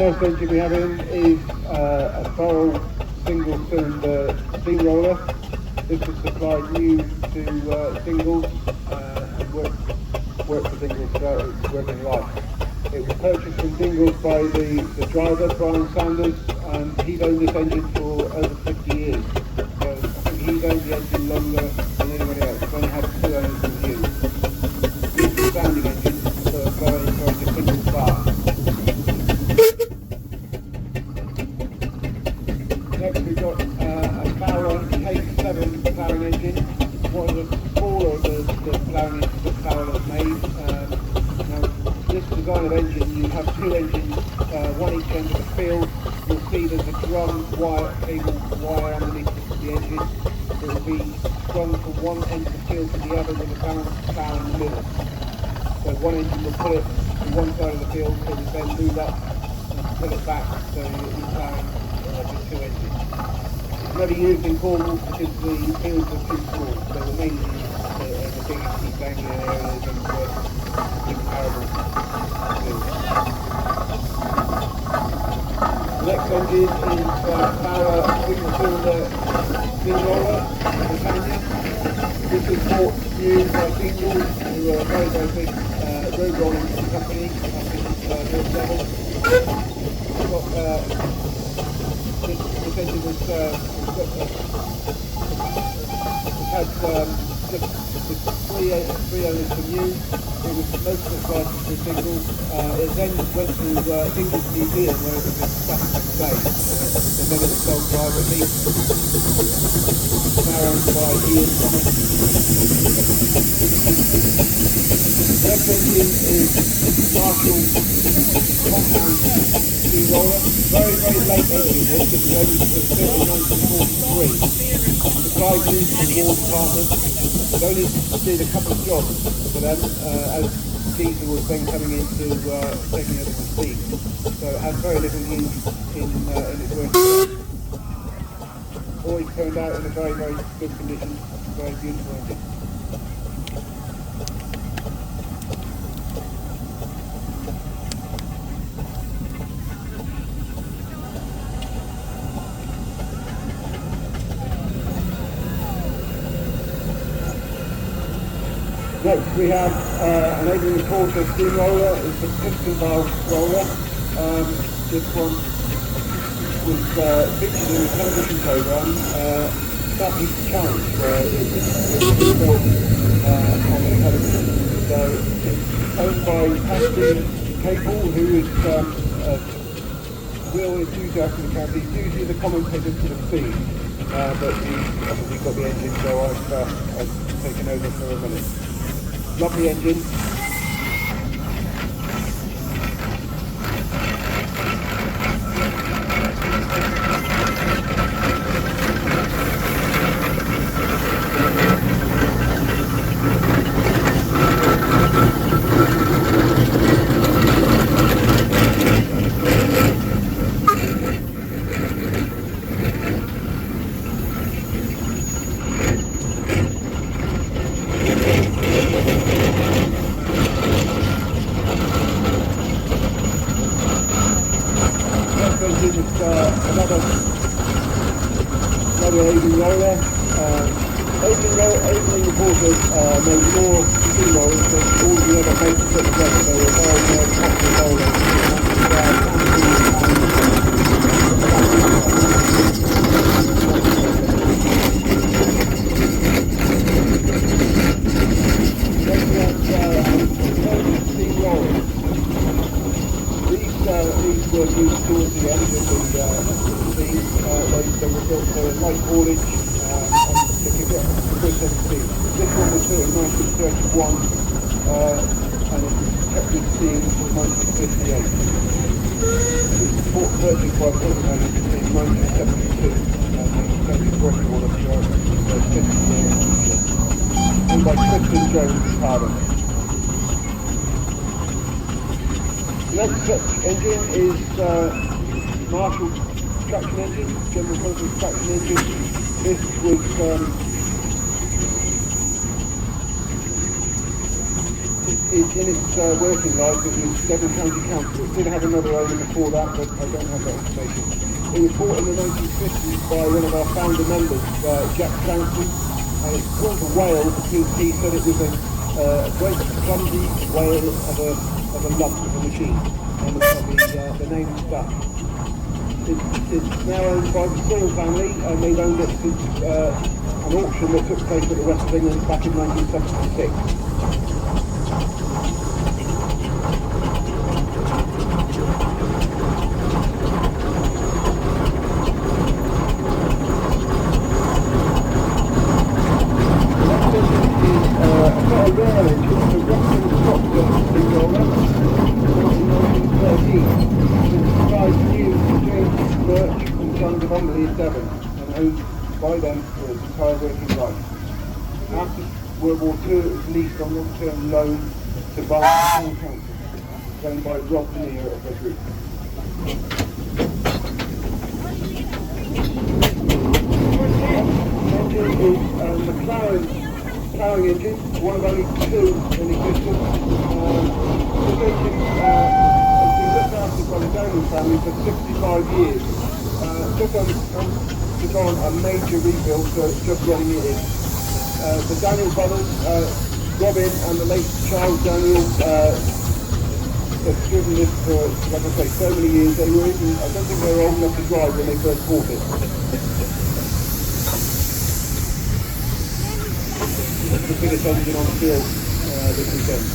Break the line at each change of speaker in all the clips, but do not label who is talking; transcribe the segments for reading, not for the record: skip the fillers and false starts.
first engine we have in is a Fowler single-cylinder steamroller. This was supplied new to singles and worked for singles throughout its working life. It was purchased from Dingles by the driver, Brian Sanders, and he'd owned this engine for over 50 years. So I think he's owned the engine longer than anybody else. It's only had 2 owners in use. It's a sounding engine, so a very distinct bar. Next we've got a Fowler K7 ploughing engine, one of the smaller of the ploughing engines that Fowler has made. Now this design of engine, you have 2 engines, one each end of the field. You'll see there's a drum cable wire underneath the engine. It will be strung from one end of the field to the other with a balanced plough in the middle. So one engine will pull it to one side of the field, so it will then move up and pull it back, so you're ploughing with 2 engines. It's never used in Cornwall because the fields are too small, so the main used the big East Anglia areas and comparable fields. The next engine is Fowler single-cylinder steamroller, St Agnes. This is bought new by Dingles, who are a very big road rolling company up in North Devon. This engine was had just 3 owners from new. It was most of the licensed to Dingles. It then went to Dingles Museum where it was a static display, and then it was sold privately. Now owned by Ian Thomas. The next engine is Marshall compound steamroller. Very late engine this. It was built in 1943. Supplied new to the War Department. It only did a couple of jobs for them as diesel was then coming into taking over the steam. So it had very little use in its working life. Always turned out in a very good condition. Very beautiful engine. Next we have an 8-quarter steamroller. It's a piston valve roller. This one was featured in a television program, Stithians Showground, where it was built on the television. So it's owned by Pastor Capel, who is a real enthusiast in the county. He's usually the commentator for the feed, but he's obviously got the engine, so I've taken over for a minute. Lovely engine. Another Asian roller. Asian reporters made more steamrollers than all the other makers put together. They were very popular rollers. These were used towards the end of the steam. They were built for light haulage to get a good steam. This one was built in 1931 and it kept its steam until 1958. It was purchased by Cornwall in 1972 and it's working on it for 50 years. Owned by Stithians Showground, Fowler. The next such engine is Marshall traction engine, General Motors traction engine. This was in its working life, it was Devon County Council. It did have another owner before that, but I don't have that information. It was bought in the 1950s by one of our founder members, Jack Clancy, and it's called a whale because he said it was a great clumsy whale of a lump of a machine, and the name stuck. It's now owned by the Sewell family, and they've owned it since an auction that took place at the West of England back in 1976. Devon, and owned by them for its entire working life. After World War II, it was leased on long-term loan to Barnsley Town Council, owned by Rob Near of the group. The engine is a McLaren ploughing engine, one of only two in existence. This engine has been looked after by the Downing family for 65 years. Took on a major rebuild, so it's just running it in. The Daniel brothers, Robin and the late Charles Daniel, have driven this for, like I say, so many years. I don't think they were old enough to drive when they first bought it. It's the biggest engine on the field this weekend.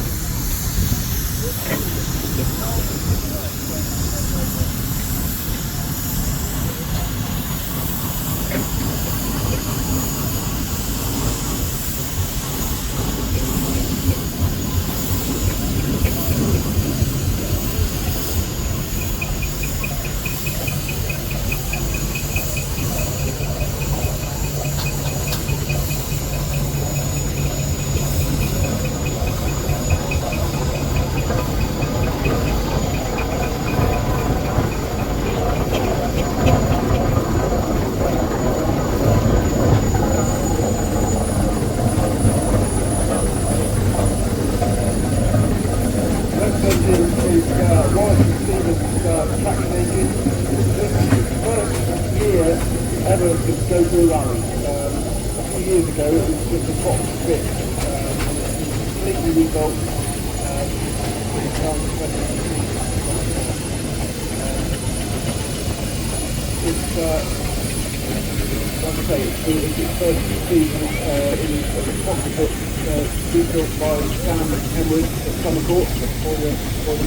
Built by Sam Henry at Summer Court for the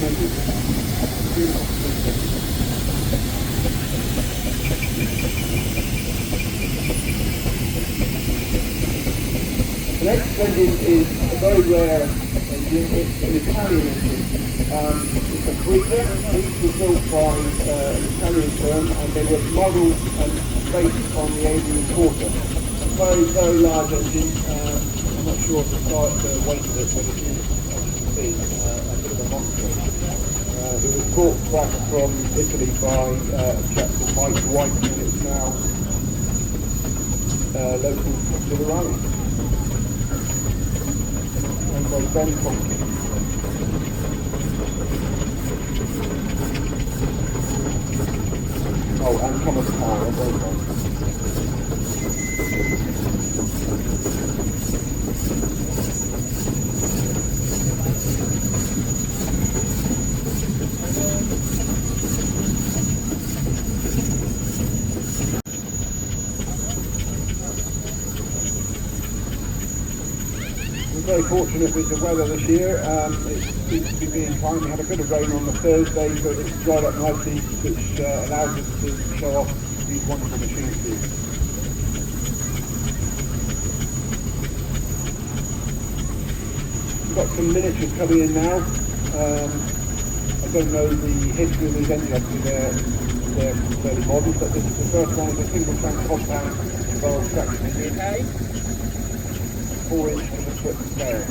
members. The next engine is a very rare engine. It's an Italian engine. It's a breeder. These were built by an Italian firm, and they were modelled and based on the Adrian Quarter. A very, very large engine. I'm not sure of the weight of it, but it is, as you can see, a bit of a monster. It was brought back from Italy by a chap called Mike White, and it's now local to the rally. Owned by Ben Tompkins. Oh, and Thomas Fowler, both of them. Very fortunate with the weather this year. It seems to be being fine. We had a bit of rain on the Thursday, but it's dried up nicely, which allows us to show off these wonderful machines to you. We've got some miniatures coming in now. I don't know the history of these engines, obviously they're fairly modern, but this is the first one of a single tank compound barrel traction engine. 4-inch to the foot scale.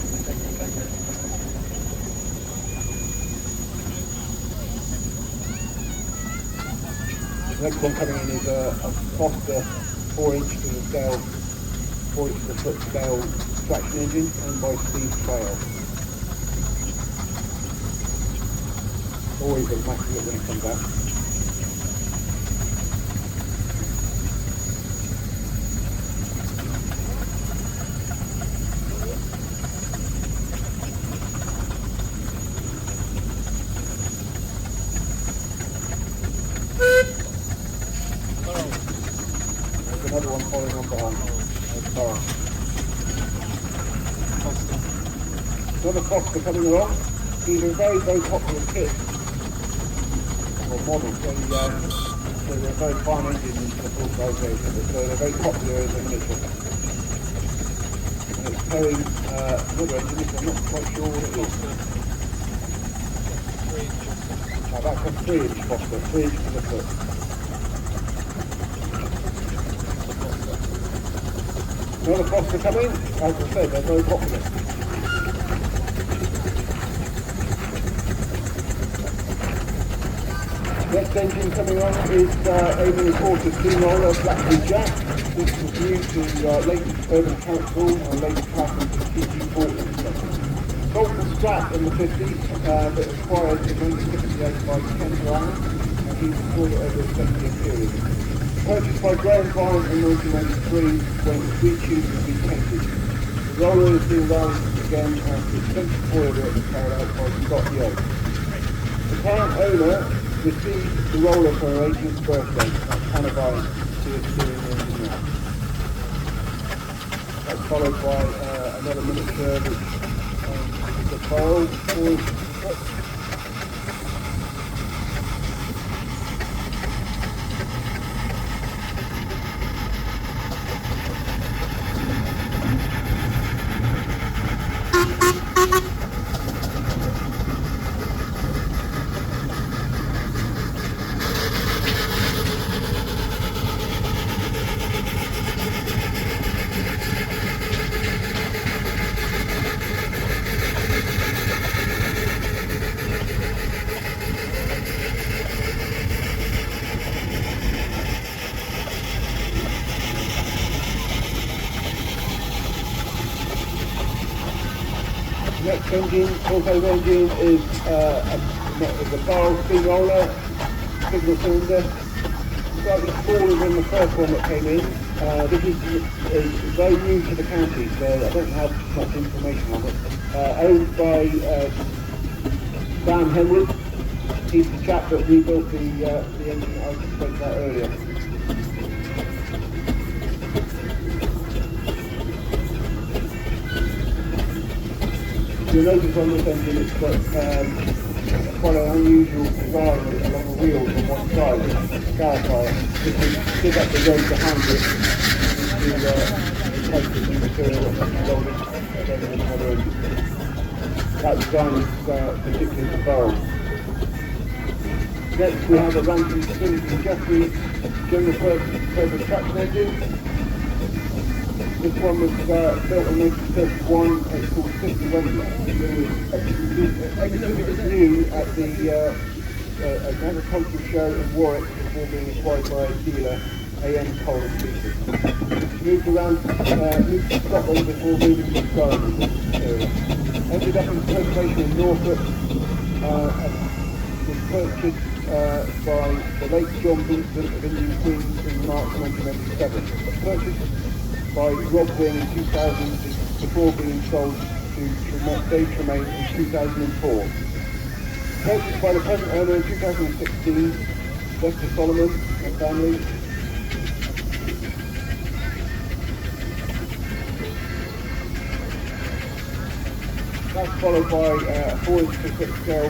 The next one coming in is a Foster 4-inch to the scale, 4-inch to the foot scale traction engine owned by Steve Fowler. always immaculate when it comes out. There's another one following on behind. Another Foster coming along. These are very, very popular kits, or models. So they're very fine engines in the full size version, so they're very popular as a miniature. And it's carrying another engine, which I'm not quite sure what it is. That's a 3-inch Foster, 3-inch to the foot. Another Foster coming, as I said, they're very popular. Next engine coming on is a reported steamroller Blackwood Jack. This was new to Leighton Urban Council and Leighton Clapham TG40. Sold for scrap in the 50s, but acquired in 1958 by Ken Brown, and he installed it over a 7-year period. Purchased by Graham Barnes in 1993 when the three tubes had been painted. The roller is being run again after extensive boiler work was carried out by Scott Yo. The current owner received the roller for her 18th birthday at Canterbury to its doing engine now. That's followed by another miniature which is a barrel for next engine, also engine is a barrel steamroller, single cylinder, slightly smaller than the first one that came in. This is very new to the county, so I don't have much information on it. Owned by Dan Henwood. He's the chap that rebuilt the engine that I spoke about earlier. You'll notice on this engine it's got quite an unusual design along the wheels on one side, it's a scar tyre. If we dig up the road behind it, to replace the new material and load it again in another engine. That design is particularly the barrel. Next we have a Rankin Stithians Jeffrey general purpose traction engine. This one was built in 1931, it's called 51. It was new at the an agricultural show in Warwick before being acquired by a dealer, AM Coal and Pieces. Moved to Scotland before moving to Scotland area. Ended up in preservation in Norfolk, was purchased by the late John Vincent of Indian Queens in March 1997. Purchased by Rob Wing in 2000 before being sold to Dave Tremaine in 2004. Purchased by the present owner in 2016, Dr. Solomon and family. That's followed by a 4-inch to 6 scale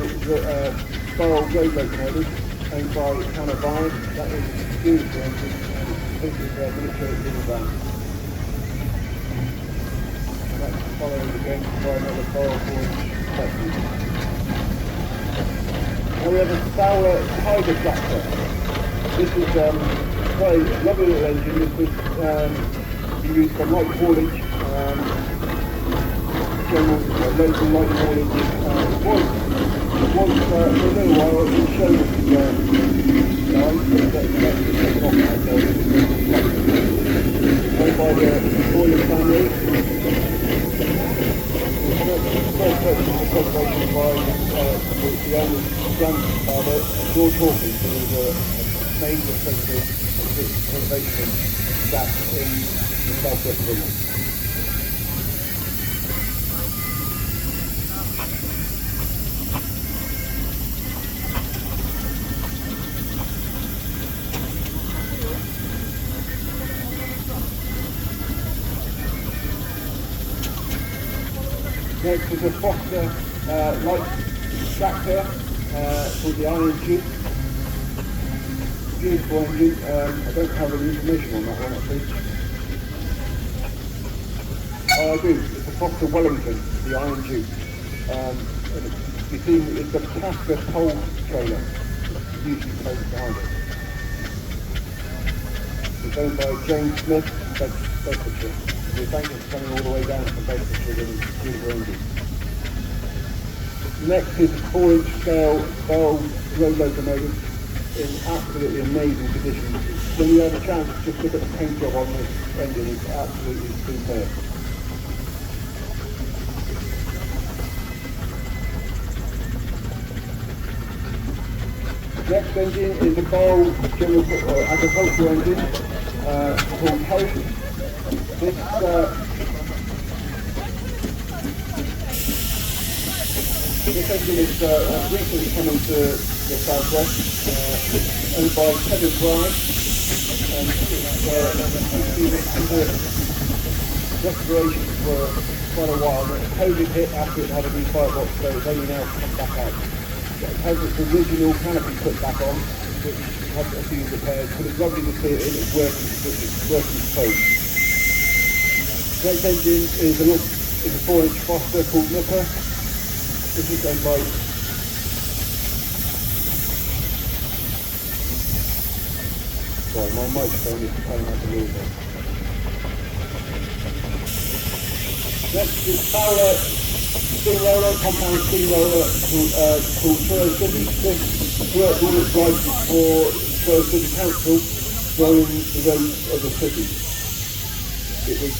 barrel road locomotive owned by Hannah Vine. That is a beautiful engine and this is a military little van. Following again by another barrel 4-inch section. Now we have a Fowler Tiger tractor. This is quite a lovely little engine. This was used for light haulage, general local light haulage. It was for a little while it was shown at the line, but that's just taken off now, so owned by the Boylan family. First purchase of conservation by the owner's grandfather, George Hawkins, who was a major preservation back in the southwest of England. Next is a Foster light tractor called the Iron Duke. Beautiful engine. I don't have any information on that one actually. Oh, I do. It's a Foster Wellington, the Iron Duke. You see, it's a Castor coal trailer, usually placed behind it. It's owned by James Smith, Bedfordshire. The bank is coming all the way down from Bedfordshire and beautiful engine. Next is a 4-inch scale Bell road locomotive in absolutely amazing condition. When you have a chance, just look at the paint job on this engine, it's absolutely superb. Next engine is a Bell general agricultural engine called Hay. This engine is recently come into the southwest, owned by Kevin Bryant, and it's been under restoration for quite a while. When COVID hit after it had a new firebox, so it's only now come back out. It has its original canopy put back on, which had a few repairs, but it's lovely to see it in its working code. Next engine is a 4-inch Foster called Nipper. This is owned by sorry, my microphone is playing out a little bit. Next is Fowler steamroller, compound steamroller called Truro City. This worked all its life for Truro City Council, rolling the roads of the city. It was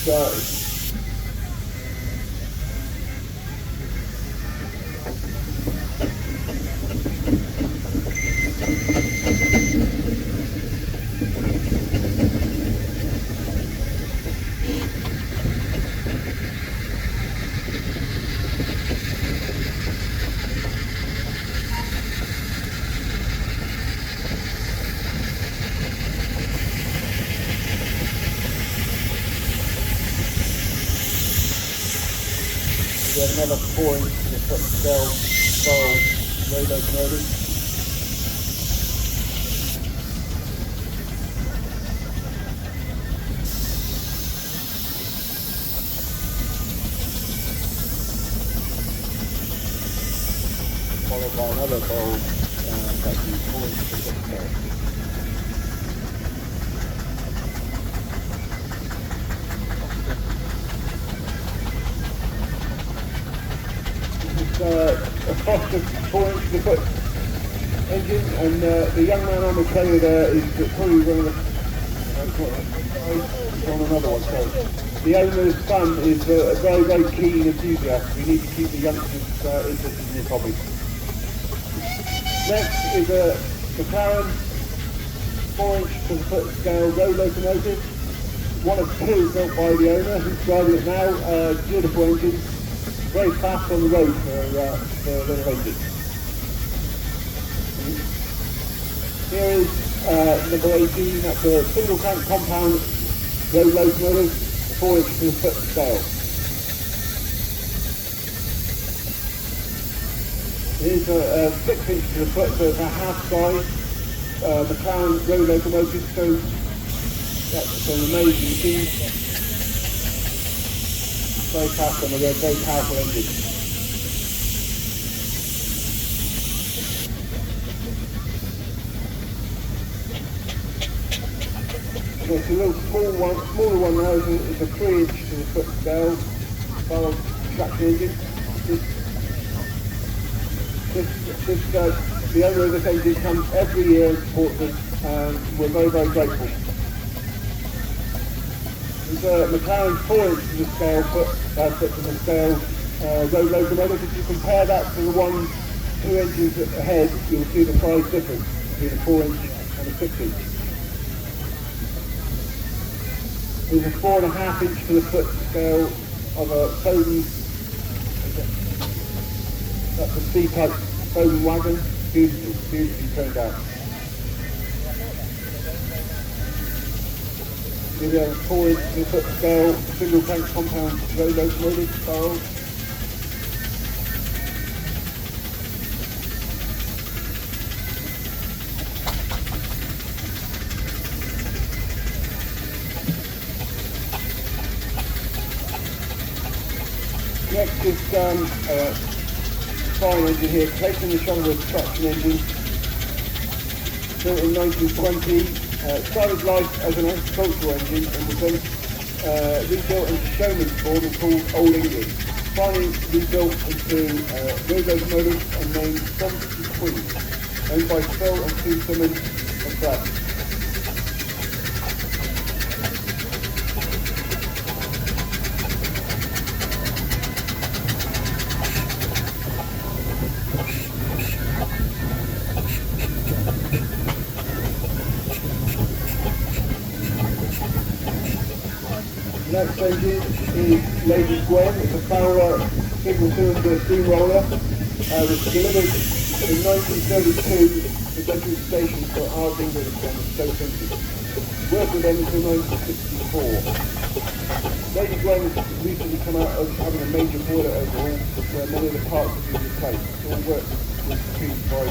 another 4-inch scale style road locomotive. Followed by another bold, actually 4-inch scale. A Foster 4-inch foot engine, and the young man on the trailer there is probably one of the on another one. So the owner's son is a very, very keen enthusiast. We need to keep the youngsters interested in this hobby. Next is a McLaren 4-inch foot scale road locomotive. One of two built by the owner who's driving it now. Beautiful engine. Very fast on the road for little engines. Here is number 18, that's a single crank compound road locomotive, 4-inch foot scale. Here's a 6-inch to the foot, so it's a half size McLaren road locomotive, so that's an amazing machine. Very fast on the road, very powerful engine. So it's a little smaller one now, it's a 3-inch to the foot scale, barrel traction engine. The owner of this engine comes every year and supports us, and we're very, very grateful. There's a McLaren 4-inch to the scale foot to the scale road locomotive. If you compare that to the one two engines ahead, you'll see the size difference between a 4-inch and a 6-inch. There's a 4.5-inch to the foot scale of a Foden, that's a C-type Foden wagon, beautifully turned out. Here we have a 4-inch to the foot scale, single crank compound road locomotive style. Next is fine engine here, placing the Onward traction engine, built in 1920, started life as an agricultural engine and was then rebuilt into showman's form and called Old England. Finally rebuilt into road locomotive and named Thompson Queen, owned by Phil and Sue Simmons of Brad. Next engine is Lady Gwen. It's a Fowler single-cylinder steamroller. It was delivered in 1932 to Bedford Station for Hard England and Stoke Engine. Worked with them until 1964. Lady Gwen has recently come out of having a major boiler overhaul where many of the parts have been replaced. It's all work was produced by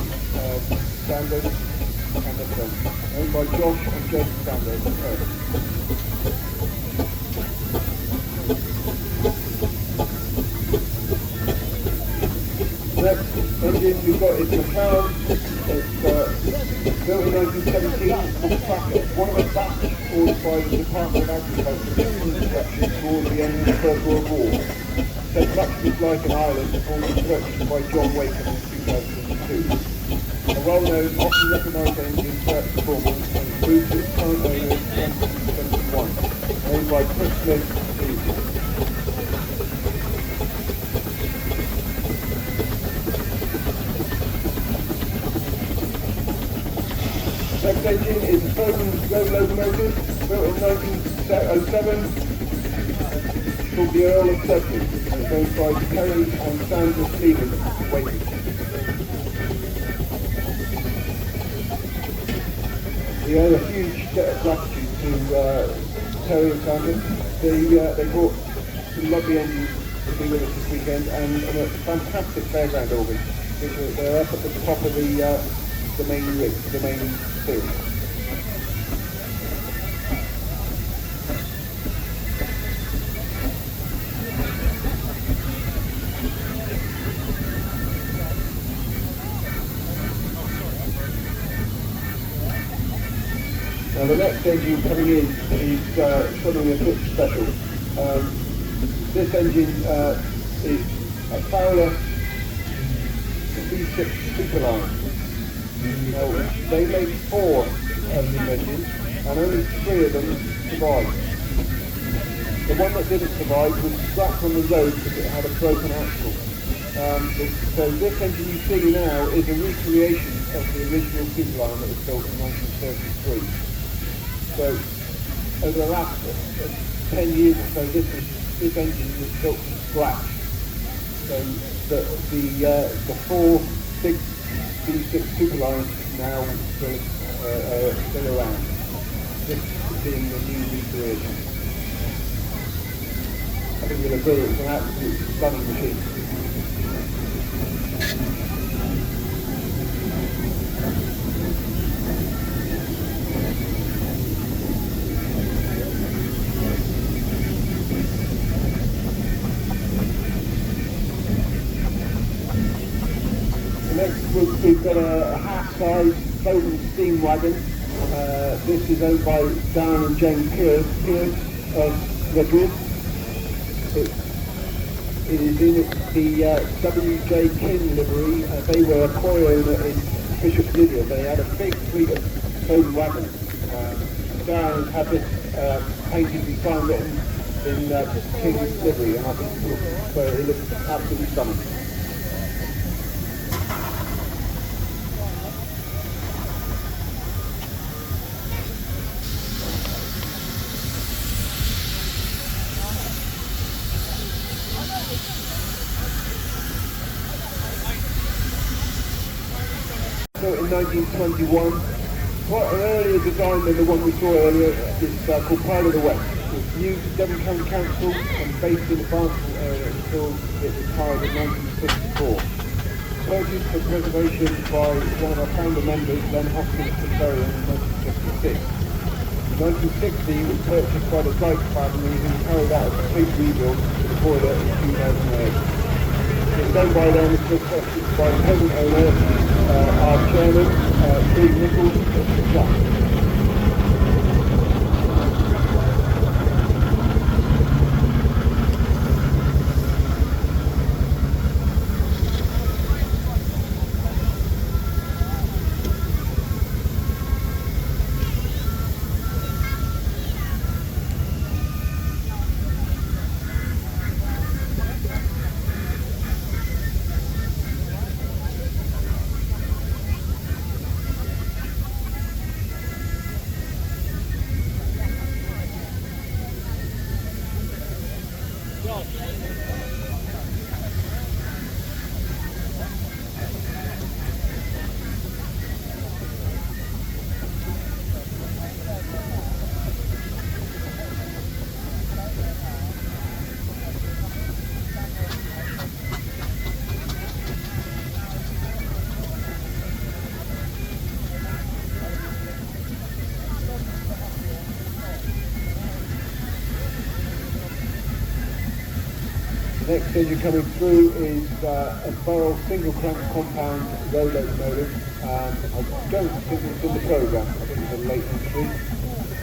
Sanders and their friends, owned by Josh and Joseph Sanders. Next engine we've got is McLaren. It's built in 1917, called Tracker. One of a batch ordered by the Department of Agriculture production towards the end of the First World War. So production is like an island, all production by John Wakem in 2002. A well-known, often recognised engine throughout the performance and proves its current owner in 1971, owned by Chris Smith. Next engine is a Foden road locomotive, built in 1907, called the Earl of Stithians, and it's owned by Terry and Sandra Stevens, Waiting. We owe a huge debt of gratitude to Terry and Sandra. They brought some lovely engines to be with us this weekend, and a fantastic fairground organ. They're up at the top of the main rig, the main field. Now the next engine coming in is something a bit special. This engine is a Fowler V6 Superline. Now, they made 4 of these engines, and only 3 of them survived. The one that didn't survive was scrapped on the road because it had a broken axle. So this engine you see now is a recreation of the original Superline that was built in 1933. So over the last 10 years or so, this engine was built from scratch. So the 4 big V6 Superlines now still around. This being the new recreation. I think you'll agree it's an absolute stunning machine. Next we've got a half-size Foden steam wagon. This is owned by Darren and James Pierce of Redwood. It is in the W.J. King livery. They were a quarry owner in Bishop's Lydia. They had a big fleet of Foden wagons. Darren had this painted and signed written in King's livery, and I think so it looks absolutely stunning. in 1921. Quite an earlier design than the one we saw earlier. It's called Pride of the West. It's new to Devon County Council and based in the Barnstable area until it retired in 1964. Purchased for preservation by one of our founder members, then Hopkins Conservatorium in 1956. In 1960, it was purchased by the Dyke family who carried out a complete rebuild to the boiler in 2008. It's owned by them, it's still purchased by the present owner, our chairman, Steve Nichols, at the club. Next engine coming through is a barrel single crank compound road locomotive. I don't think it's in the programme, I think it's a late entry.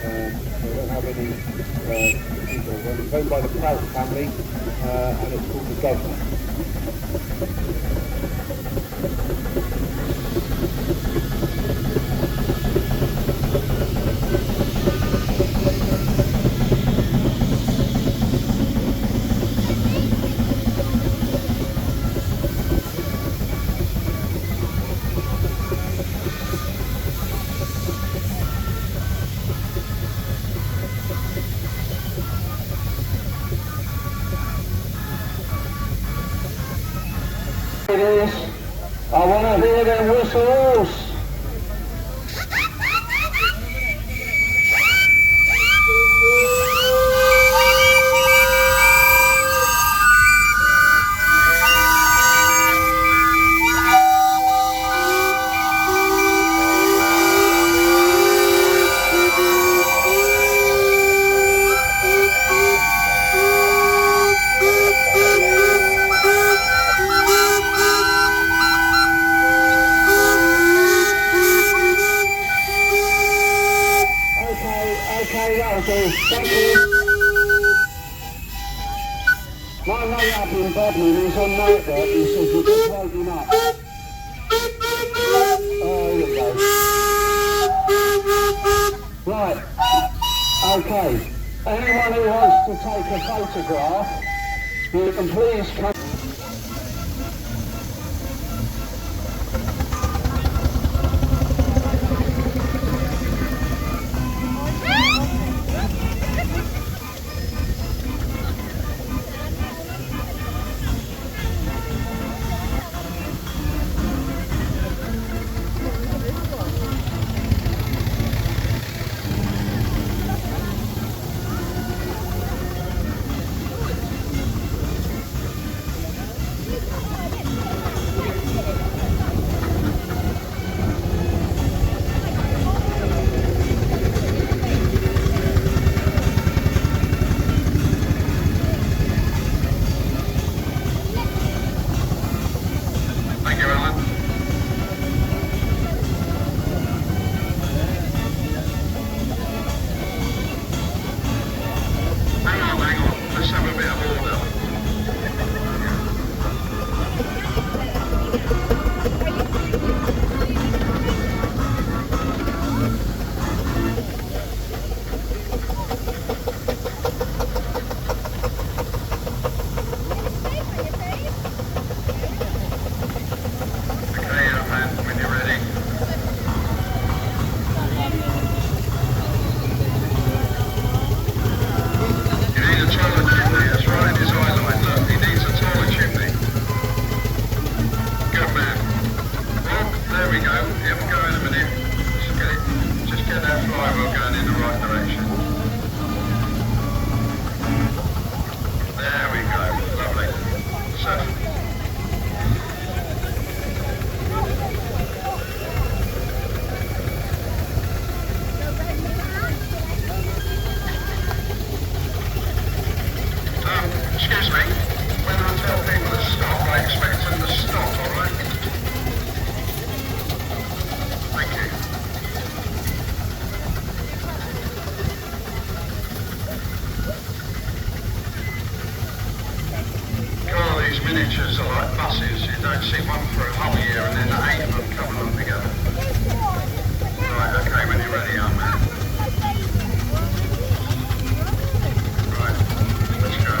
So I don't have any details. It's owned by the Prout family and it's called the Governor.
I want to hear the whistles. Thank you. My mate up in Bodmin, he's on night work, he says you just woke him up. Oh, here we go. Right, okay. Anyone who wants to take a photograph, you can please come. Excuse me, when I tell people to stop, I expect them to stop, alright? Thank you. God, these miniatures are like buses. You don't see one for a whole year and then 8 of them come along together. Right, okay, when you're ready, young man. Right, let's go.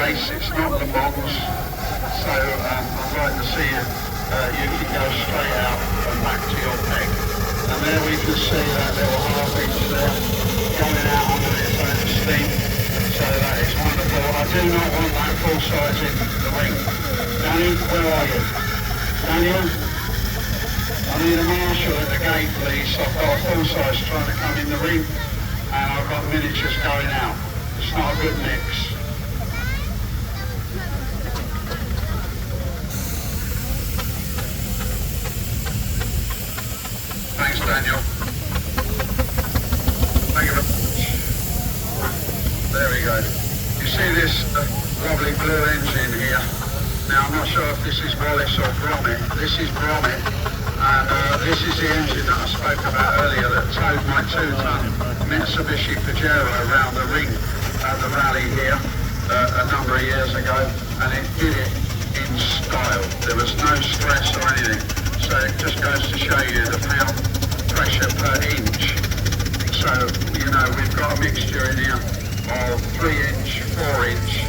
race, it's not Le Mans, so I'd like to see you, you can go straight out and back to your peg. And there we can see that little half inch there going out under its own steam, so that is wonderful. I do not want that full size in the ring. Danny, where are you? Daniel? I need a marshal at the gate, please. I've got a full size trying to come in the ring, and I've got miniatures going out. It's not a good mix. Thanks, Daniel. Thank you very much. There we go. You see this lovely blue engine here? Now, I'm not sure if this is Wallace or Brommet. This is Brommet, and this is the engine that I spoke about earlier that towed my 2-ton Mitsubishi Pajero around the ring at the rally here a number of years ago, and it did it in style. There was no stress or anything, so it just goes to show you the pound pressure per inch. So, you know, we've got a mixture in here of 3-inch, 4-inch,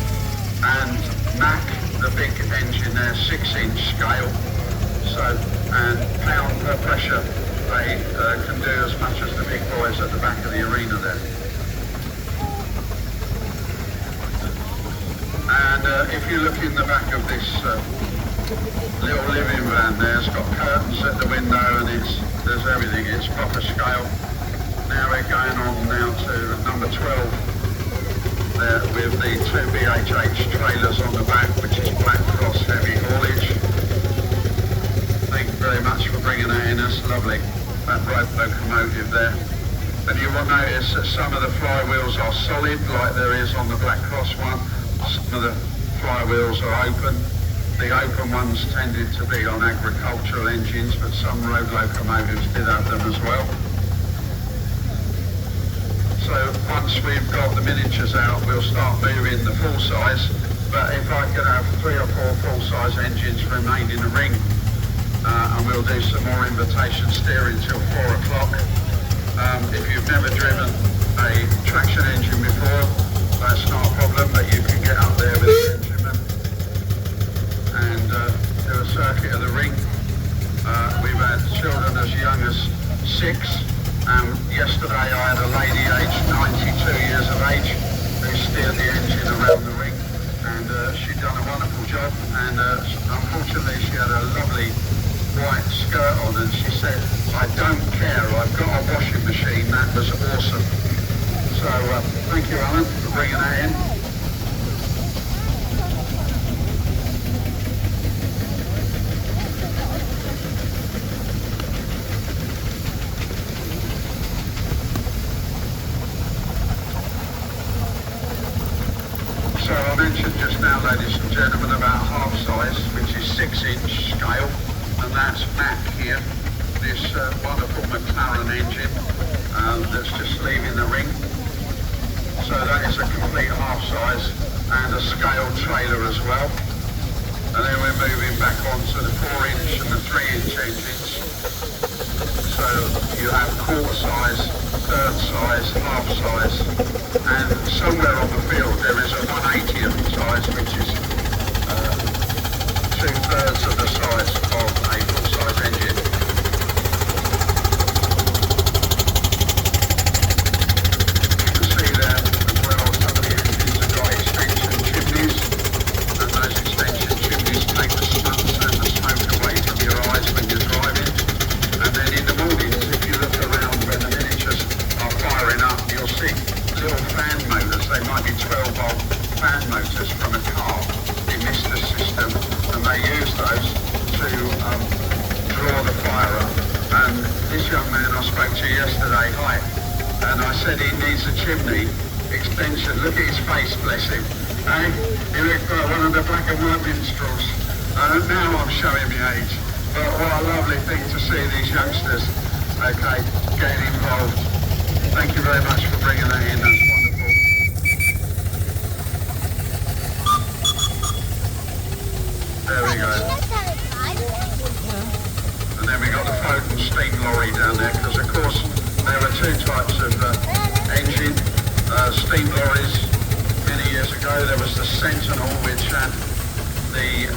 and Mac, the big engine there, 6-inch scale. So, and pound per pressure, they can do as much as the big boys at the back of the arena there. And if you look in the back of this little living van there, it's got curtains at the window, and there's everything. It's proper scale. Now we're going on now to number 12. There with the 2 BHH trailers on the back, which is Black Cross heavy haulage. Thank you very much for bringing that in. That's lovely, that rope locomotive there. And you will notice that some of the flywheels are solid, like there is on the Black Cross one. Some of the flywheels are open. The open ones tended to be on agricultural engines, but some road locomotives did have them as well. So once we've got the miniatures out, we'll start moving the full size. But if I could have 3 or 4 full size engines remain in the ring, and we'll do some more invitation steering till 4 o'clock. If you've never driven a traction engine before, that's not a problem, but you can get up there with the engineman and do a circuit of the ring. We've had children as young as 6. Yesterday I had a lady aged 92 years of age who steered the engine around the ring, and she'd done a wonderful job, and unfortunately she had a lovely white skirt on, and she said, "I don't care, I've got a washing machine." That was awesome. So thank you, Alan, for bringing that in. So I mentioned just now, ladies and gentlemen, about half size, which is 6-inch scale, and that's Mac here, this wonderful McLaren engine that's just leaving the ring. So that is a complete half size and a scale trailer as well. And then we're moving back onto the 4-inch and the 3-inch engines. So you have quarter size, third size, half size, and somewhere on the field there is a 1/80th size, which is 2/3 of the size of a full-size engine. You can see there as well, some of the engines have got extension chimneys, and those extension chimneys take the stunts and the smoke away from your eyes when you're driving. And then in the mornings, if you look around when the miniatures are firing up, you'll see little fan motors. They might be 12-volt fan motors from a car, emitter system, and they use those to draw the fire up. And this young man I spoke to yesterday, hi, and I said he needs a chimney extension. Look at his face, bless him. Hey, he looks like one of the black and white minstrels. Now I'm showing my age. But what a lovely thing to see these youngsters, okay, getting involved. Thank you very much for bringing that in, that's wonderful. There we go. And then we got the floating steam lorry down there, because of course there were 2 types of engine, steam lorries many years ago. ago there was the Sentinel, which had the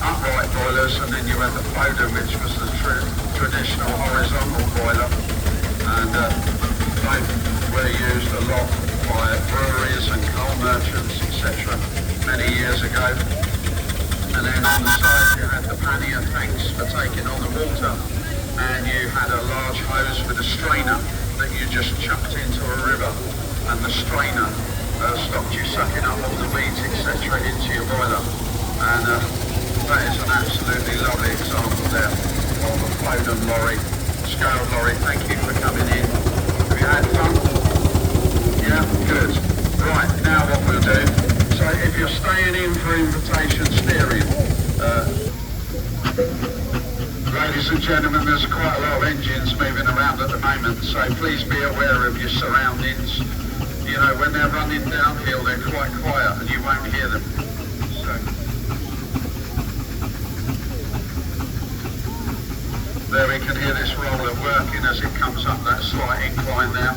upright boilers, and then you had the Fowler, which was the traditional horizontal boiler, and they were used a lot by breweries and coal merchants, etc. many years ago. And then on the side you had the pannier tanks for taking on the water, and you had a large hose with a strainer that you just chucked into a river, and the strainer stopped you sucking up all the weeds, etc. into your boiler. And that is an absolutely lovely example there of a Fowler lorry, scale lorry. Thank you for coming in. Have you had fun? Yeah, good. Right, now what we'll do, so if you're staying in for invitation steering, ladies and gentlemen, there's quite a lot of engines moving around at the moment, so please be aware of your surroundings. You know, when they're running downhill, they're quite quiet and you won't hear them. So, there we can hear this roller working as it comes up that slight incline now.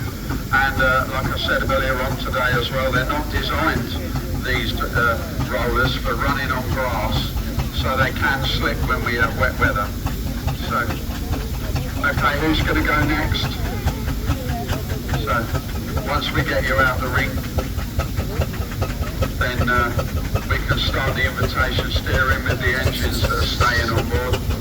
And like I said earlier on today as well, they're not designed, these rollers, for running on grass, so they can slip when we have wet weather. So, okay, who's going to go next? So, once we get you out the ring, then we can start the invitation steering with the engines that are staying on board.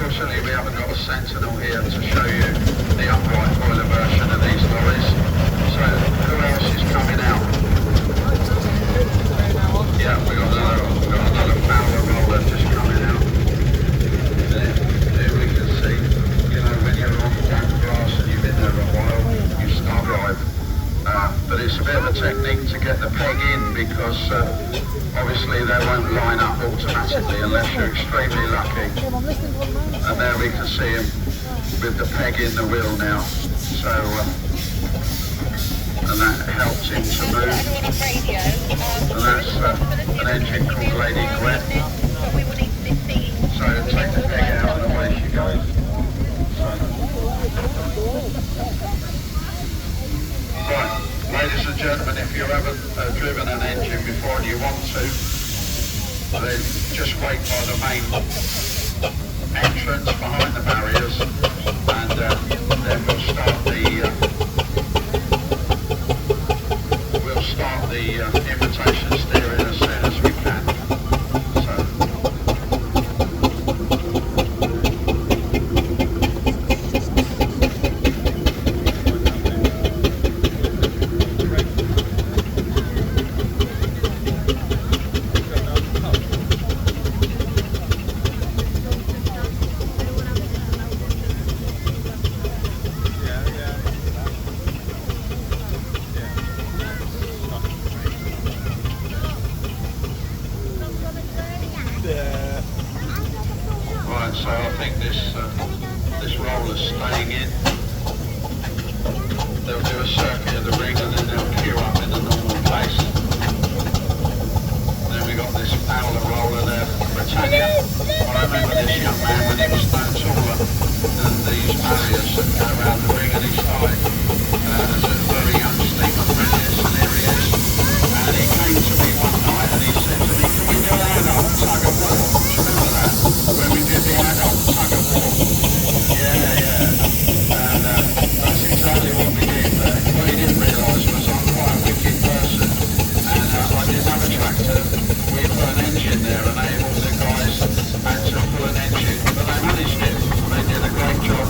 Unfortunately, we haven't got a Sentinel here to show you the upright boiler version of these lorries. So, who else is coming out? Yeah, we got another Fowler roller just coming out. There we can see, you know, when you're on damp grass and you've been there a while, you start live. But it's a bit of a technique to get the peg in because obviously they won't line up automatically unless you're extremely lucky. And there we can see him with the peg in the wheel now. So, and that helps him to move. And that's an engine called Lady Gwen. So take the peg out and away she goes. Right, ladies and gentlemen, if you haven't driven an engine before and you want to, then just wait by the main entrance behind the barriers, and then we'll start the invitation steering as soon as we can. Right, so I think this roller's staying in. They'll do a circuit of the ring and then they'll queue up in the normal place. Then we got this Fowler roller there, Britannia. Well, I remember this young man when he was no taller than these barriers that go around the ring, and he started as a very young steam apprentice, and here he is. And he came to me one night and he said to me, "Can we do an adult tug of war?" Do you remember that? When we did the adult tug of war. Yeah. And that's exactly what we did. What he didn't realise was I'm quite a wicked person. And I didn't have a tractor. We put an engine there and all the guys had to pull an engine. But they managed it. They did a great job.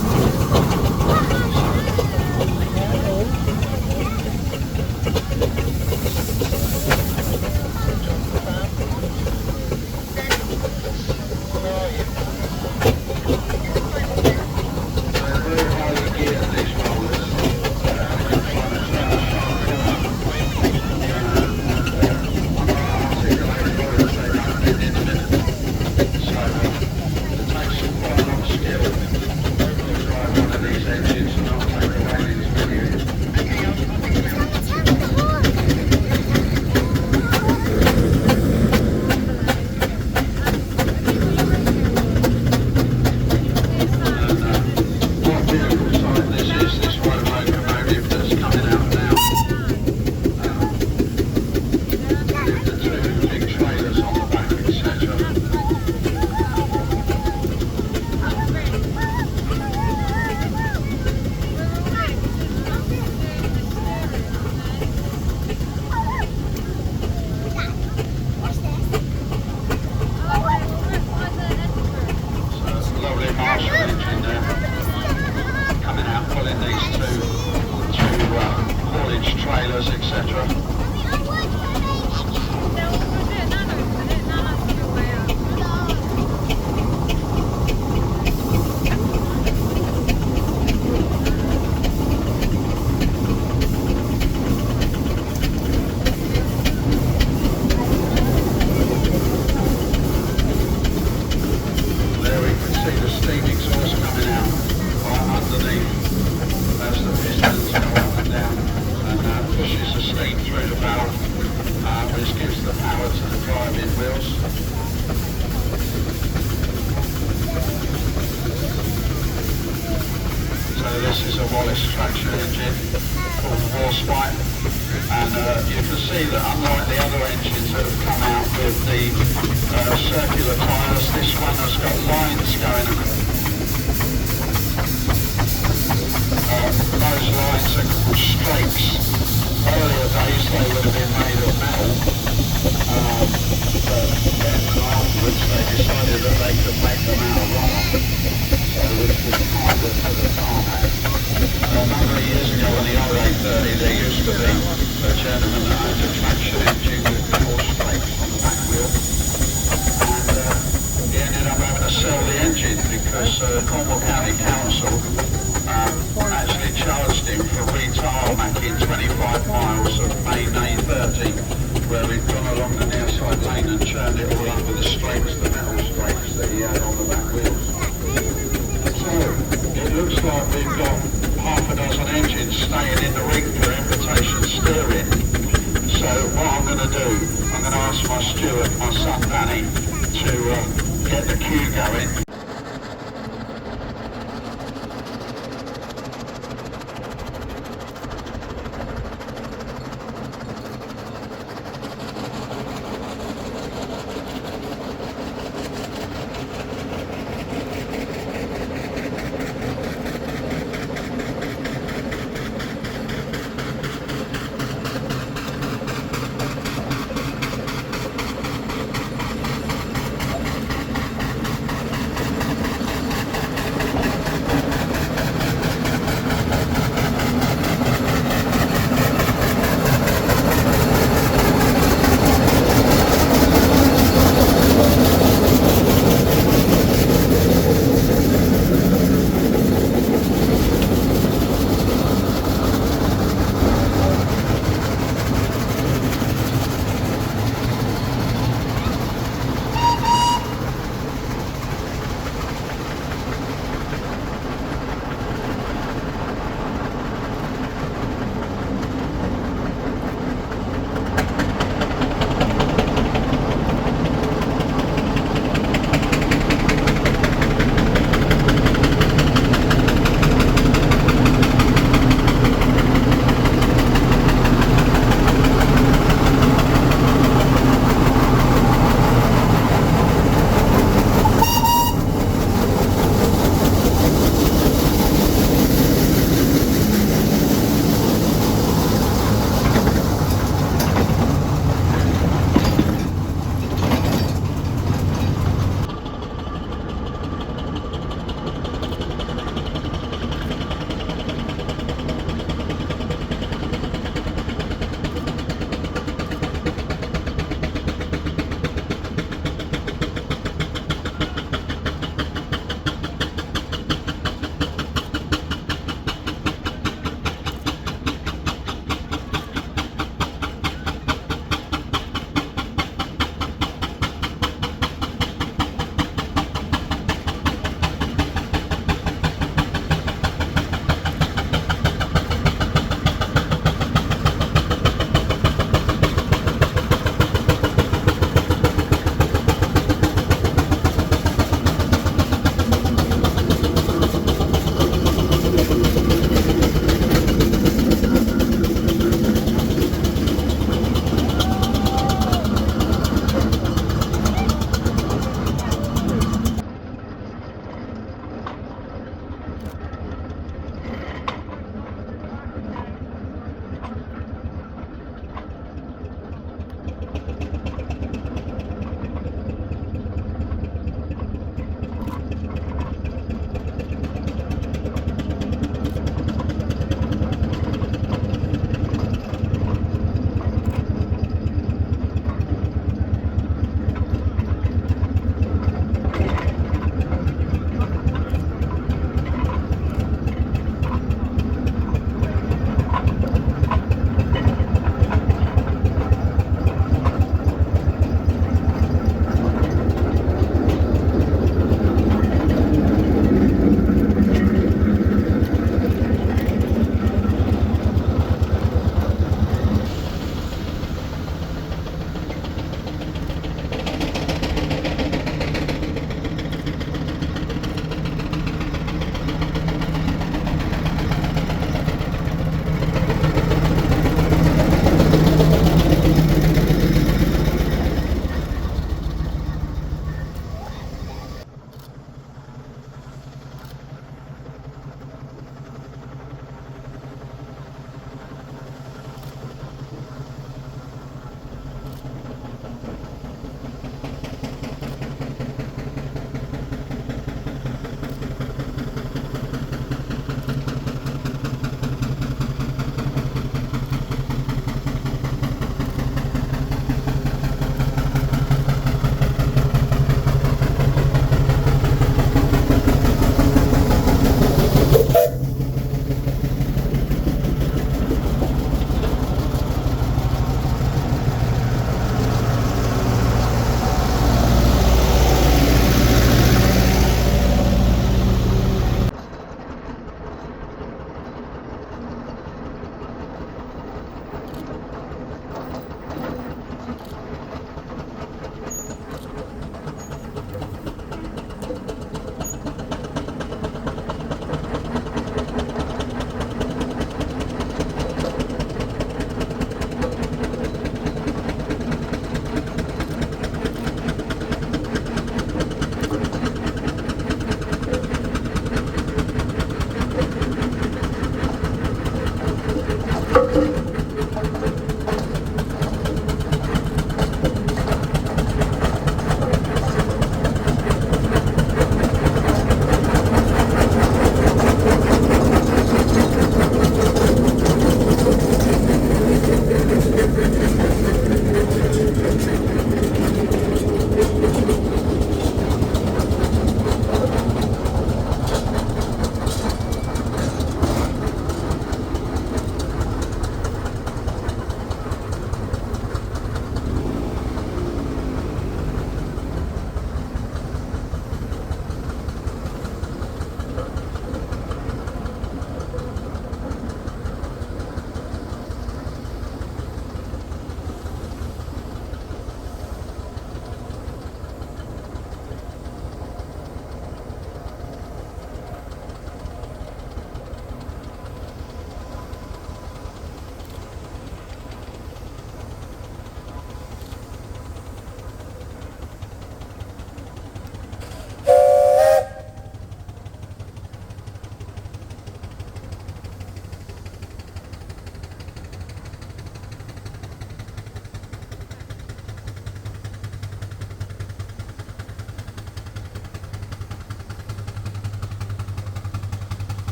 A gentleman that owned a traction engine with four spokes on the back. wheel. And he ended up having to sell the engine because Cornwall County Council actually charged him for retarmacking 25 miles of main A30, where he'd gone along the near side lane and churned it all over the strakes, the metal strakes that he had on the back wheels. So it looks like we've got half a dozen engines staying in the ring for invitation steering. So what I'm going to do, I'm going to ask my steward, my son Danny, to get the queue going.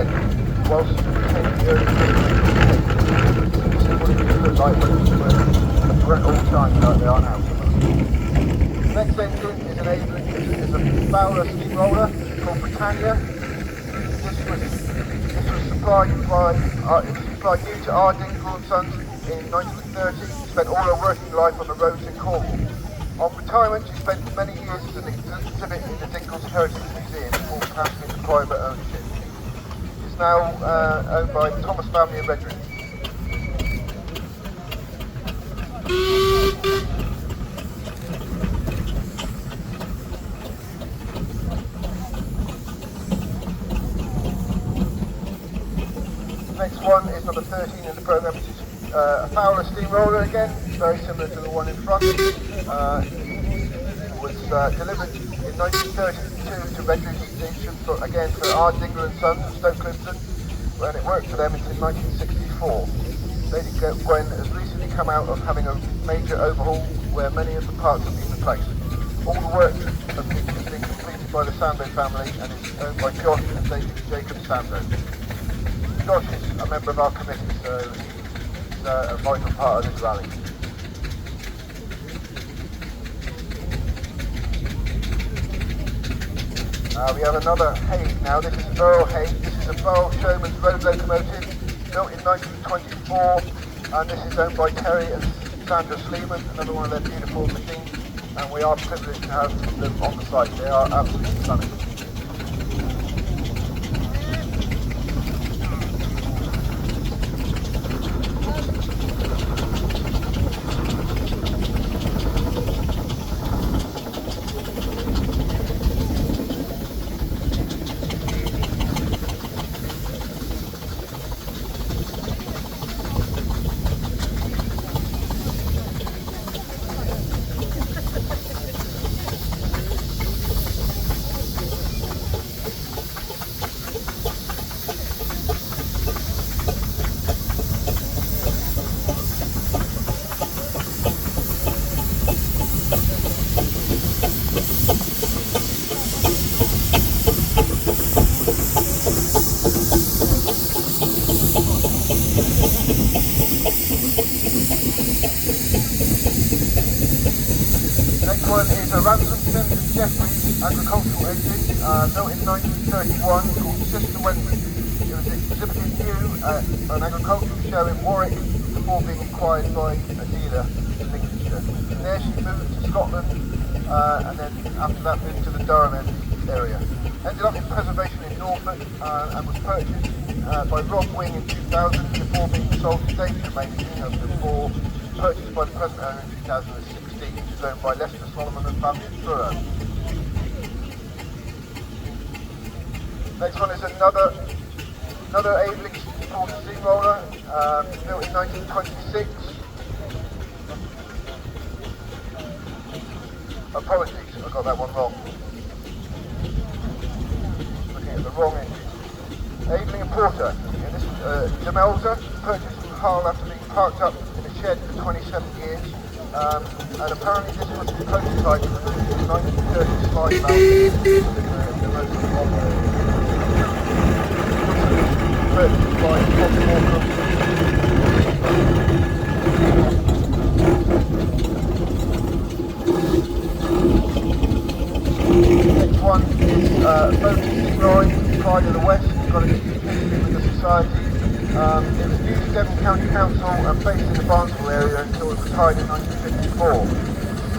shed, whilst retaining the early this is what it used to look like when we're at all times like they are now. Next engine is a Fowler steamroller called Britannia. This was supplied new to our Dingle and Sons in 1930. Spent all her working life on the roads in Cornwall. On retirement, she spent many years as an exhibit in the Dingles Heritage Museum before passing into private ownership. It's now owned by the Thomas family of Redridge. Next one is number 13 in the programme, which is a Fowler steamroller again, very similar to the one in front. Was delivered in 1932 to Redridge Station, again for our Dingle and Sons of Stoke Clifton, and it worked for them until 1964. Lady Gwen has recently come out of having a major overhaul where many of the parts have been replaced. All the work has been completed by the Sando family and is owned by Josh and David Jacob Sando. Josh is a member of our committee, so he's a vital part of this rally. We have another Hague now. This is Earl Hague. This is a Burl Showman's road locomotive, built in 1924, and this is owned by Terry and Sandra Sleeman, another one of their beautiful machines, and we are privileged to have them on the site. They are absolutely stunning. Agricultural engine, built in 1931, called Sister Wendy. It was exhibited new at an agricultural show in Warwick before being acquired by a dealer in Lincolnshire. From there she moved to Scotland and then after that moved to the Durham area. Ended up in preservation in Norfolk and was purchased by Rob Wing in 2000 before being sold to Danger Mason before purchased by the present owner in 2016, which is owned by Lester Solomon and family in Truro. Next one is another Aveling steamroller, built in 1926. Apologies, I got that one wrong. Looking at the wrong engine. Aveling and Porter. And this is Demelza, purchased from Hull after being parked up in a shed for 27 years. And apparently this was the prototype of the 1930 slide valve. Purchased by Cornwall. Next one is Focus Steamroller, Pride of the West. It's got a history with the society. It was used to Devon County Council and based in the Barnstable area until it was retired in 1954. It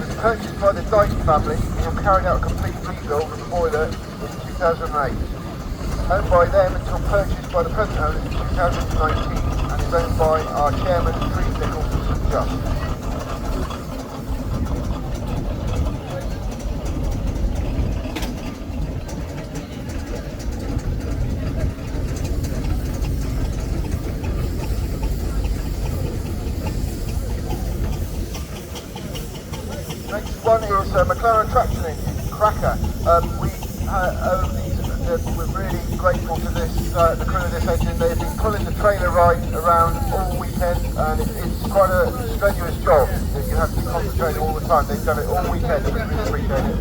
was purchased by the Dyke family and carried out a complete rebuild of the boiler in 2008. Owned by them until purchased by the present owner in 2019 and is owned by our chairman, Tree Nichols and St Just. Next one is a McLaren traction engine, Cracker. We're really grateful to the crew of this engine. They've been pulling the trailer ride around all weekend, and it's quite a strenuous job that you have to concentrate all the time. They've done it all weekend, and we really appreciate it.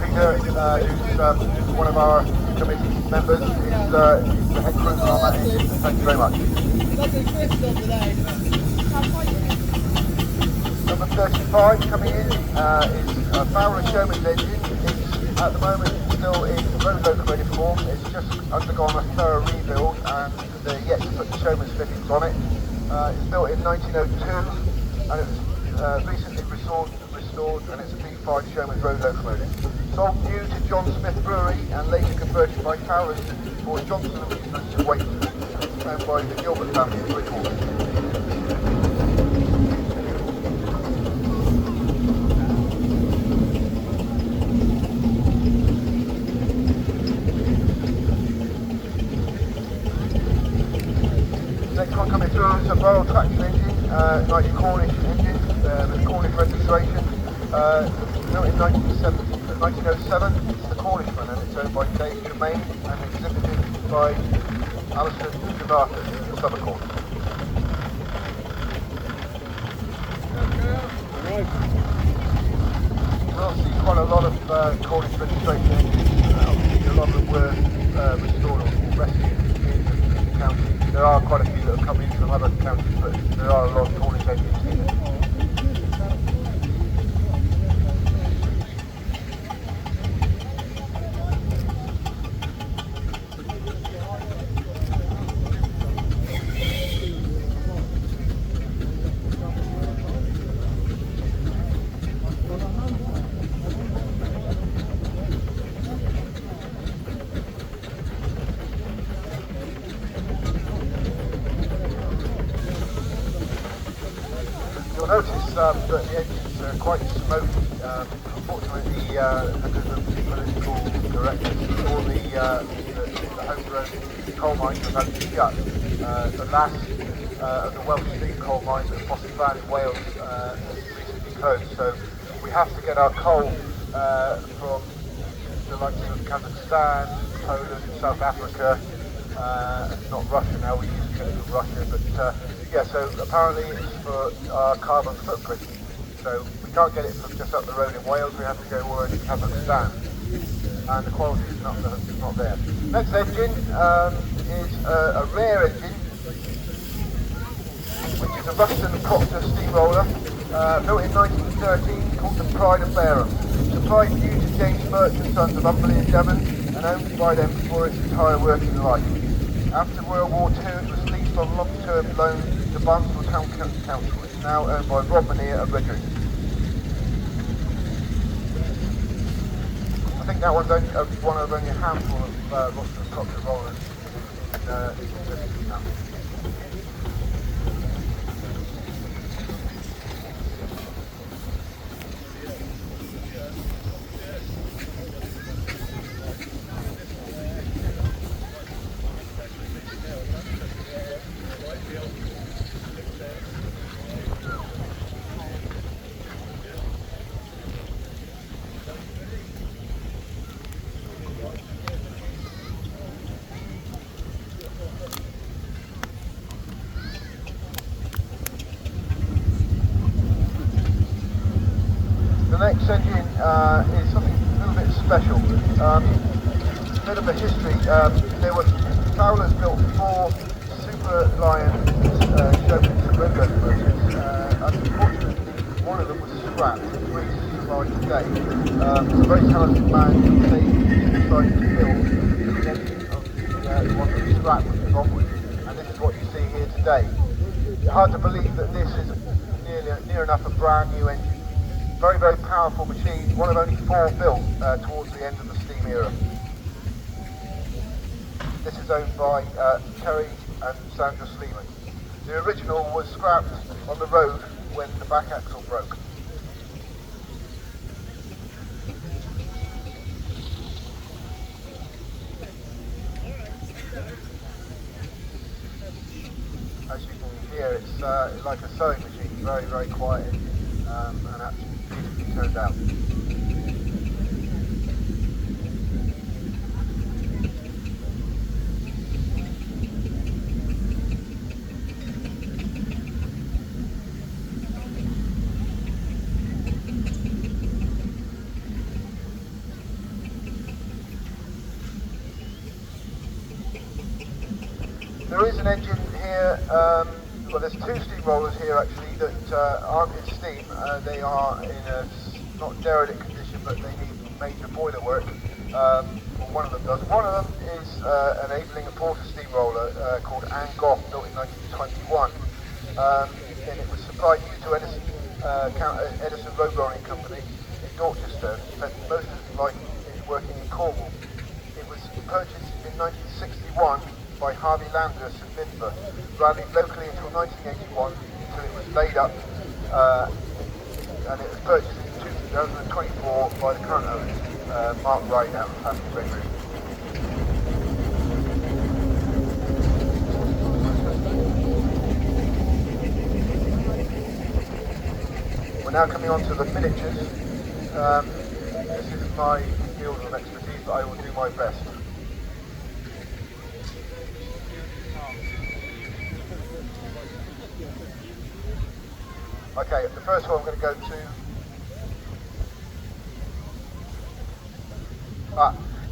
Peter, who's one of our committee members is the head crewman on that engine. Thank you very much. Number 35 coming in is a Fowler Showman's engine. It's at the moment still in road locomotive form. It's just undergone a thorough rebuild and they're yet to put the Showman's fittings on it. It's built in 1902 and it was recently restored and it's a B5 Showman's road locomotive. Sold new to John Smith Brewery and later converted by Fowler for Johnson Amusements in Waitrose, owned by the Gilbert family in Cornwall. Next one coming through is a barrel traction engine, like a Cornish engine, with Cornish registration. Built in 1907, it's the Cornishman and it's owned by Dave Tremaine and exhibited by Alison Javata in Suffolk. We'll see quite a lot of Cornish registration engines. Obviously a lot of them were restored or rescued in the county. There are quite a few that have come in from other counties, but there are a lot of Cornish engines here. You'll notice that the engines are quite smoky. Unfortunately, because of political directives, all the homegrown coal mines have had to shut. The last of the Welsh steam coal mines at Fossefan in Wales recently closed. So we have to get our coal from the likes of Kazakhstan, Poland, South Africa, not Russia now, we used to get it from Russia, but yeah, so apparently it's for our carbon footprint. So we can't get it from just up the road in Wales, we have to go over to Kazakhstan. And the quality is not there. Next engine is a rare engine, which is a Rushton Proctor steamroller, built in 1913, called the Pride of Bareham. Supplied new to James Birch and Sons of Umberley in Devon, and owned by them for its entire working life. After World War II, it was leased on long-term loan to Barnstable Town Council. It's now owned by Rob Manier of Redring. I think that one's only, one of only a handful of Rushton Proctor rollers in existence now. The next engine is something a little bit special. A bit of a history. Fowler's built 4 Super Lion Showman's road locomotives. Unfortunately, one of them was scrapped. It's really survived today. It's a very talented man. They decided to build the engine of the one that was scrapped, which is Onward. And this is what you see here today. It's hard to believe that this is near enough a brand new engine. Very, very powerful machine, one of only 4 built towards the end of the steam era. This is owned by Terry and Sandra Sleeman. The original was scrapped on the road when the back axle broke. As you can hear, it's like a sewing machine, very, very quiet and actually beautifully turned out. There is an engine here, well there's two steamrollers here actually that aren't in steam. They are in a not derelict condition, but they need major boiler work. Well, one of them does. One of them is enabling a porter steamroller called Angoff, built in 1921. And it was supplied to Edison Road Rolling Company in Dorchester. Spent most of its life working in Cornwall. It was purchased in 1961 by Harvey Landers at Midver, rallied locally until 1981 until it was laid up, and it was purchased in 2024 by the current owners, Mark Wright out of Happy Gregory. We're now coming on to the miniatures. This is my field of expertise, but I will do my best. Okay, the first one I'm going to go to.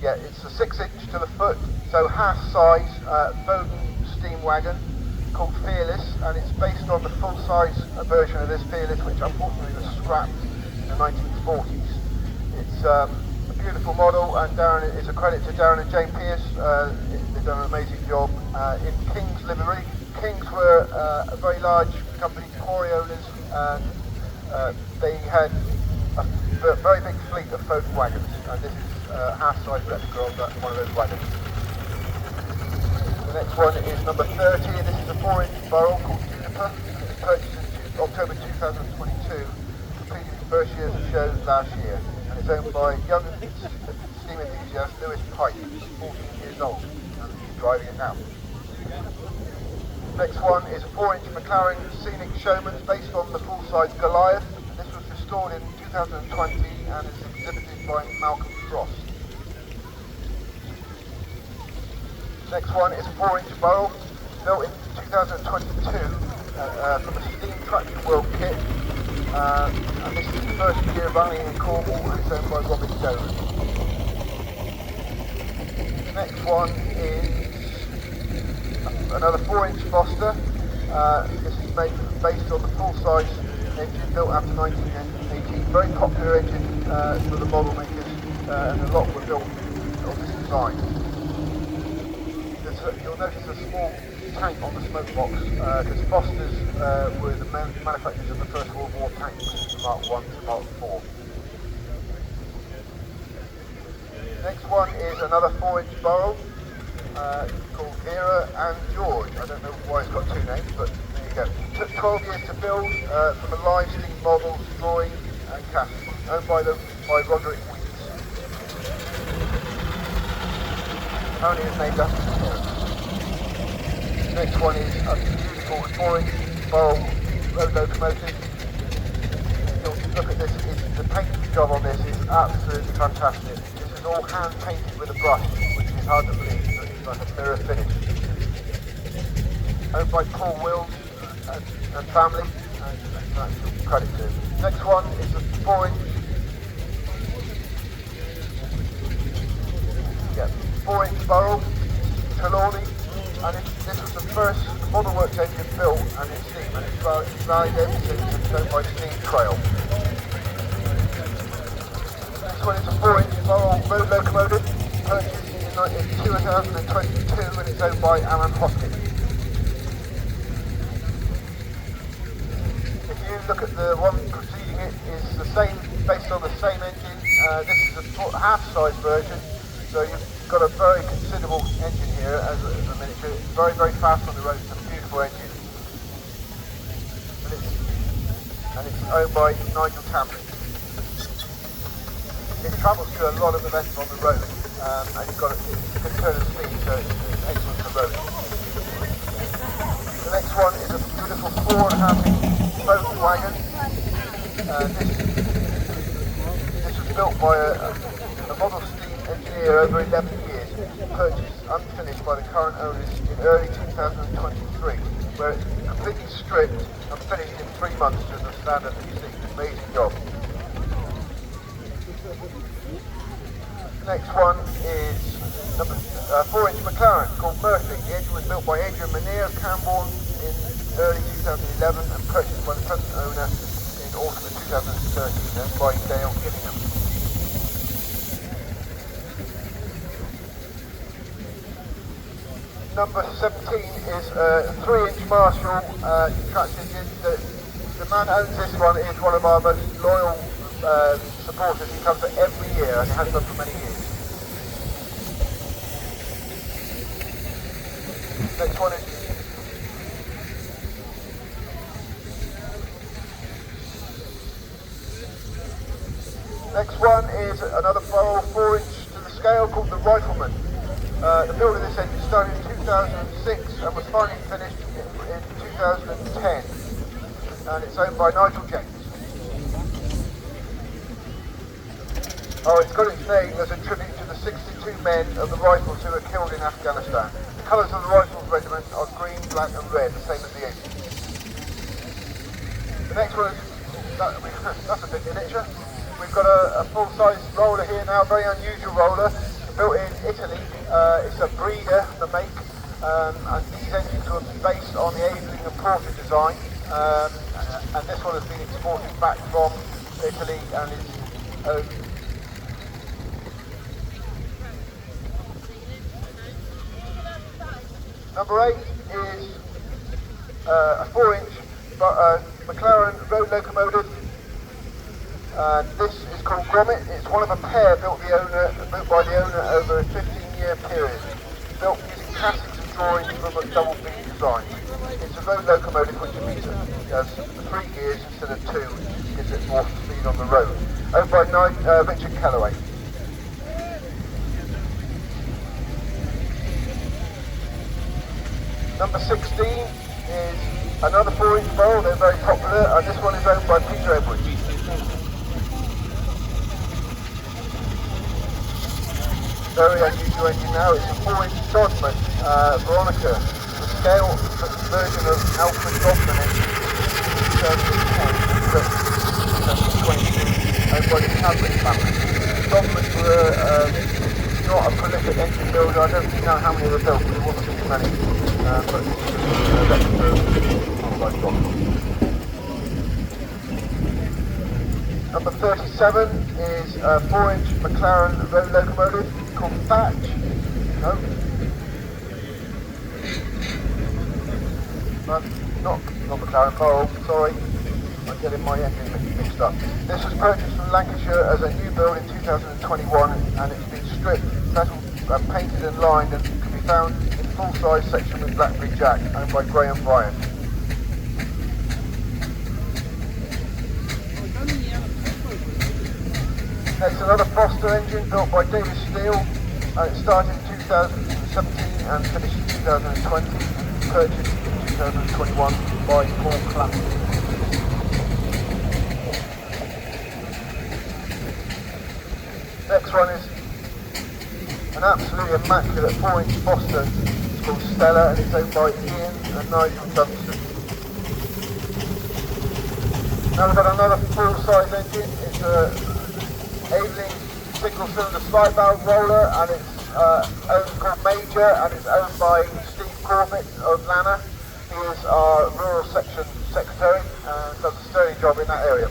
It's a 6-inch to the foot, so half size Bowden steam wagon called Fearless, and it's based on the full-size version of this Fearless, which unfortunately was scrapped in the 1940s. It's a beautiful model, and Darren is a credit to Darren and Jane Pierce. They've done an amazing job in King's livery. Kings were a very large company, quarry owners, and they had a very big fleet of folk wagons, and this is half-size replica of one of those wagons. The next one is number 30, and this is a 4-inch barrel called Juniper. It was purchased in October 2022, completed its first year of the show last year, and it's owned by young steam enthusiast Lewis Pike, 14 years old, and he's driving it now. Next one is a 4-inch McLaren Scenic Showman based on the full-size Goliath. This was restored in 2020 and is exhibited by Malcolm Frost. Next one is a 4-inch barrel built in 2022 from a Steam Traction World kit. And this is the first year rallying in Cornwall, and it's owned by Robin Jones. Next one is another 4-inch Foster. This is based on the full-size engine built after 1918. Very popular engine for the model makers, and a lot were built on this design. You'll notice a small tank on the smoke box, because Fosters were the manufacturers of the First World War tanks, Mark 1 to Mark 4. Next one is another 4-inch barrel called Vera and George. I don't know why it's got two names, but there you go. It took 12 years to build from a live steam model, drawing and casting, owned by Roderick Weeks. Apparently it's named after his parents. Next one is a beautiful 4-inch barrel road locomotive. You'll look at this, the paint job on this is absolutely fantastic. This is all hand painted with a brush, which is hard to believe, but it's like a mirror finish. Owned by Paul Wills and family, and that's credit to him. Next one is a 4-inch barrel, Trelawney, and this was the first model works engine built and in steam, and it's valid ever since, and it's owned by Steam Trail. This one is a 4-inch barrel road locomotive, purchased in 2022, and it's owned by Alan Hoskins. If you look at the one preceding it, is the same, based on the same engine. This is a half-size version, so you've got a very considerable engine here as a miniature. It's very, very fast on the road. It's a beautiful engine. And it's owned by Nigel Tamlin. It travels to a lot of events on the road, and you've got a good turn of speed, so it's excellent for the road. The next one is a beautiful 4.5-inch boat wagon. This was built by a model steam engineer over 11 years, purchased unfinished by the current owners in early 2023, where it's completely stripped and finished in 3 months to the standard that you see. Amazing job. Next one is number 4-inch McLaren called Murphy. The engine was built by Adrian Manier of Camborne in early 2011 and purchased by the present owner in autumn of 2013, owned by Dale Gillingham. Number 17 is a 3-inch Marshall track engine. The man who owns this one is one of our most loyal supporters. He comes every year and he has done for many years. Next one is another 4-inch to the scale called the Rifleman. The build of this engine started in 2006 and was finally finished in 2010, and it's owned by Nigel James. Oh, it's got its name as a tribute to the 62 men of the Rifles who were killed in Afghanistan. The colours of the Rifles regiment are green, black and red, the same as the engine. The next one is, that's a big miniature. We've got a full-size roller here now, a very unusual roller, built in Italy. It's a breeder, the make, and these engines were based on the Aveling and Porter design, and this one has been exported back from Italy and is Number 8 is a 4-inch McLaren road locomotive. This is called Grommet. It's one of a pair built by the owner over a 15-year period. Built using chassis and drawings from a double beam design. It's a road locomotive which means it has 3 gears instead of 2, which gives it more speed on the road. Owned by Richard Calloway. Number 16 is another 4-inch barrel. They're very popular, and this one is owned by Peter Edwards. Very unusual engine now. It's a 4-inch Dodman Veronica, the scale version of Alfred Dodman engine 2010 owned by the Cadbury family. Dodmans were not a prolific engine builder. I don't know how many they built, but there wasn't too many. But number 37 is a 4-inch McLaren road locomotive called Thatch. No. Not McLaren, oh, sorry. I'm getting my engine mixed up. This was purchased from Lancashire as a new build in 2021 and it's been stripped, metal, painted and lined and can be found in full-size section with Blackberry Jack, owned by Graham Bryant. Next, another Foster engine built by David Steele, and it started in 2017 and finished in 2020, purchased in 2021 by Paul Clappy. Next one is an absolutely immaculate 4-inch Foster. It's called Stella and it's owned by Ian and Nigel Dunstan. Now we've got another full-size engine. It's a Aveling single-cylinder slide valve roller and it's owned called Major and it's owned by Steve Corbett of Lanner. He is our rural section secretary and does a sterling job in that area.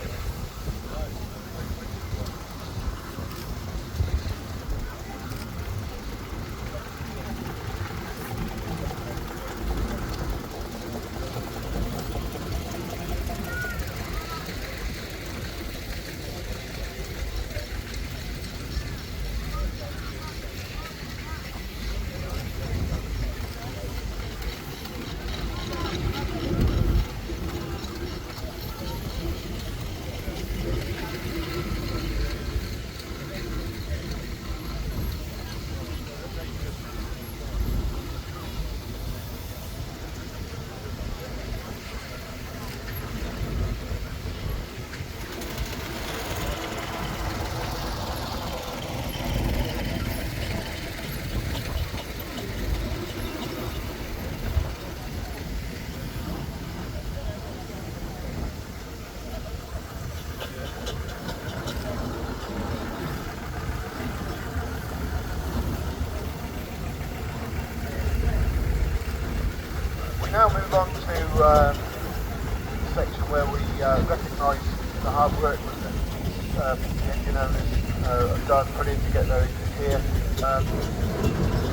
now move on to the section where we recognise the hard work that the engine owners have done, put in to get their engines here.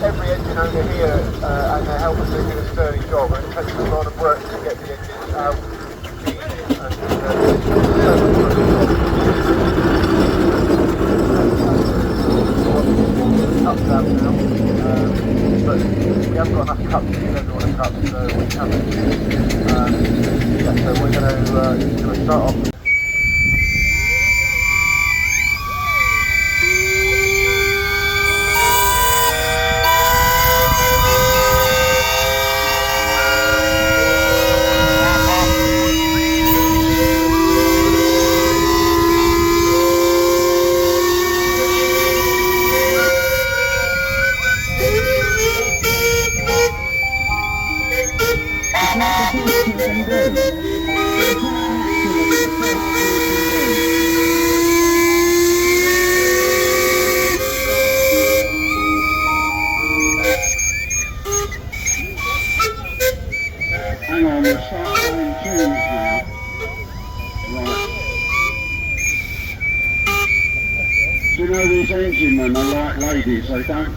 Every engine owner here and their helpers are doing a sterling job, and it takes a lot of work to get the engines out cups out now, but we haven't got enough cups to give everyone a cup, so we haven't. So we're going to start off.
Hang on, we'll start playing tunes now. Right. Do you know these engine men are like ladies, they don't...